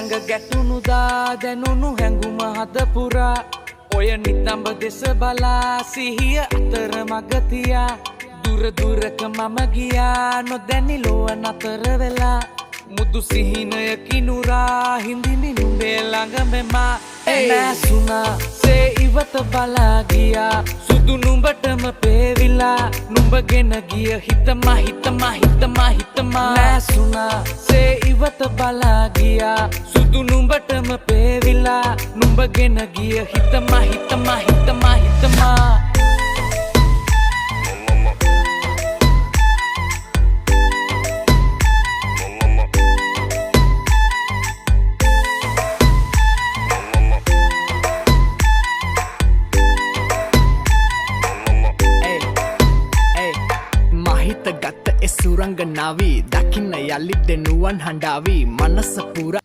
ළඟ ගැටුණු දා දැනුණු හැඟුම හද පුරා ඔය නිතඹ දෙස බලා සිහිය අතර මග තියා දුර දුරක මම ගියා නොදැනි ලොව නතර වෙලා මුදු සිහිනය කිනුරා හිඳිනි නුඹේ ළඟ මෙමා නැසුණා සේ ඉවත බලා ගියා සුදු නුඹටම පේවිලා නුඹගෙන ගිය හිතමා හිතමා හිතමා හිතමා නැසුණා සේ ඉවත බලා ගියා සුදු නුඹටම පේවිලා නුඹගෙන ගිය හිතමා හිතමා හිතමා හිතමා ගත එසුරංගනාවී දකින්න යළි දෙනුවන් හඬාවී මනස පුර